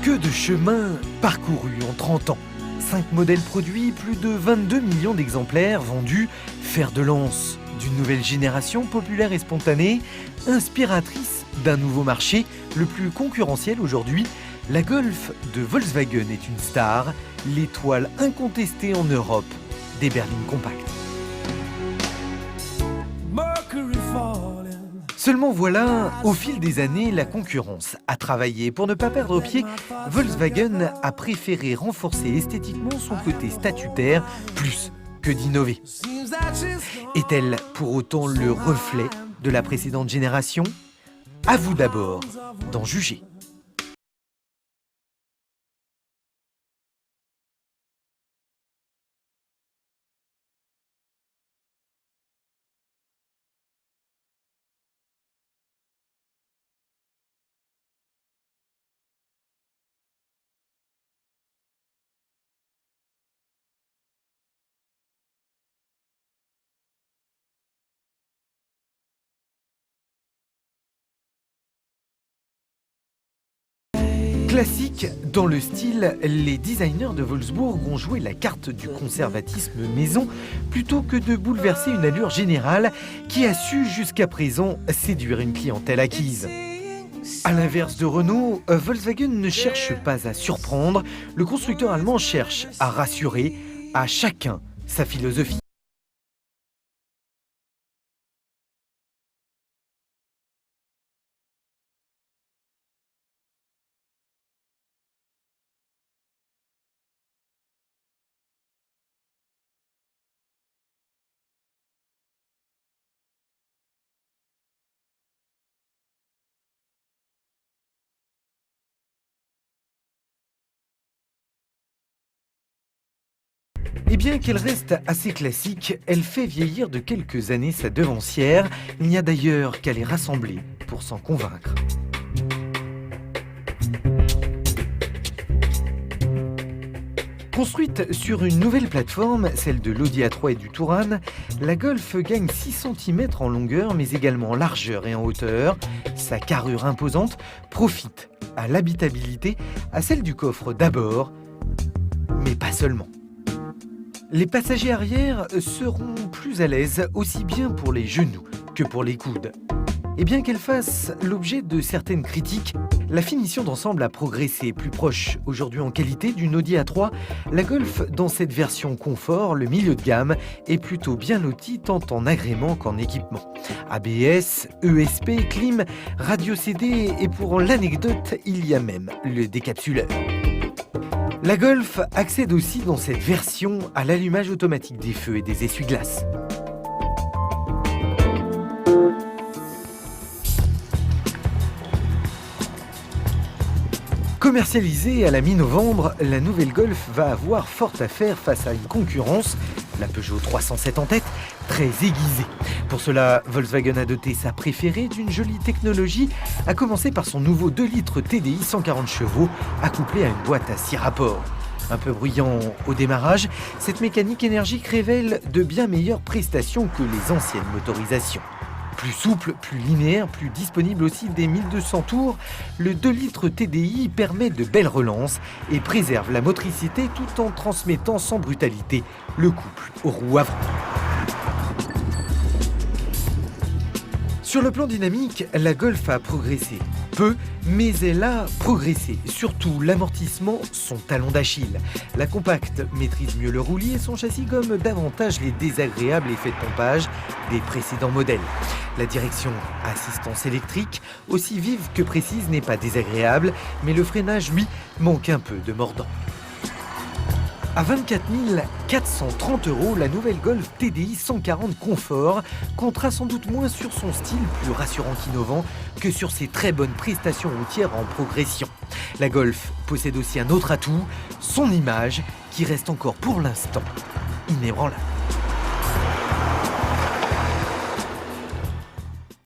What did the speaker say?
Que de chemin parcouru en 30 ans. 5 modèles produits, plus de 22 millions d'exemplaires vendus, fer de lance d'une nouvelle génération populaire et spontanée, inspiratrice d'un nouveau marché, le plus concurrentiel aujourd'hui. La Golf de Volkswagen est une star, l'étoile incontestée en Europe des berlines compactes. Seulement voilà, au fil des années, la concurrence a travaillé. Pour ne pas perdre pied, Volkswagen a préféré renforcer esthétiquement son côté statutaire plus que d'innover. Est-elle pour autant le reflet de la précédente génération ? À vous d'abord d'en juger. Classique dans le style, les designers de Wolfsburg ont joué la carte du conservatisme maison plutôt que de bouleverser une allure générale qui a su jusqu'à présent séduire une clientèle acquise. À l'inverse de Renault, Volkswagen ne cherche pas à surprendre, le constructeur allemand cherche à rassurer, à chacun sa philosophie. Et bien qu'elle reste assez classique, elle fait vieillir de quelques années sa devancière. Il n'y a d'ailleurs qu'à les rassembler pour s'en convaincre. Construite sur une nouvelle plateforme, celle de l'Audi A3 et du Touran, la Golf gagne 6 cm en longueur mais également en largeur et en hauteur. Sa carrure imposante profite à l'habitabilité, à celle du coffre d'abord, mais pas seulement. Les passagers arrière seront plus à l'aise aussi bien pour les genoux que pour les coudes. Et bien qu'elle fasse l'objet de certaines critiques, la finition d'ensemble a progressé, plus proche aujourd'hui en qualité d'une Audi A3. La Golf, dans cette version confort, le milieu de gamme, est plutôt bien lotie tant en agrément qu'en équipement. ABS, ESP, clim, radio CD et pour l'anecdote, il y a même le décapsuleur. La Golf accède aussi dans cette version à l'allumage automatique des feux et des essuie-glaces. Commercialisée à la mi-novembre, la nouvelle Golf va avoir fort à faire face à une concurrence, la Peugeot 307 en tête, très aiguisée. Pour cela, Volkswagen a doté sa préférée d'une jolie technologie, à commencer par son nouveau 2 litres TDI 140 chevaux, accouplé à une boîte à 6 rapports. Un peu bruyant au démarrage, cette mécanique énergique révèle de bien meilleures prestations que les anciennes motorisations. Plus souple, plus linéaire, plus disponible aussi dès 1200 tours, le 2 litres TDI permet de belles relances et préserve la motricité tout en transmettant sans brutalité le couple aux roues avant. Sur le plan dynamique, la Golf a progressé. Peu, mais elle a progressé. Surtout, l'amortissement, son talon d'Achille. La compacte maîtrise mieux le roulis et son châssis gomme davantage les désagréables effets de pompage des précédents modèles. La direction assistance électrique, aussi vive que précise, n'est pas désagréable, mais le freinage, lui, manque un peu de mordant. À 24 430 €, la nouvelle Golf TDI 140 Confort comptera sans doute moins sur son style plus rassurant qu'innovant que sur ses très bonnes prestations routières en progression. La Golf possède aussi un autre atout, son image, qui reste encore pour l'instant inébranlable.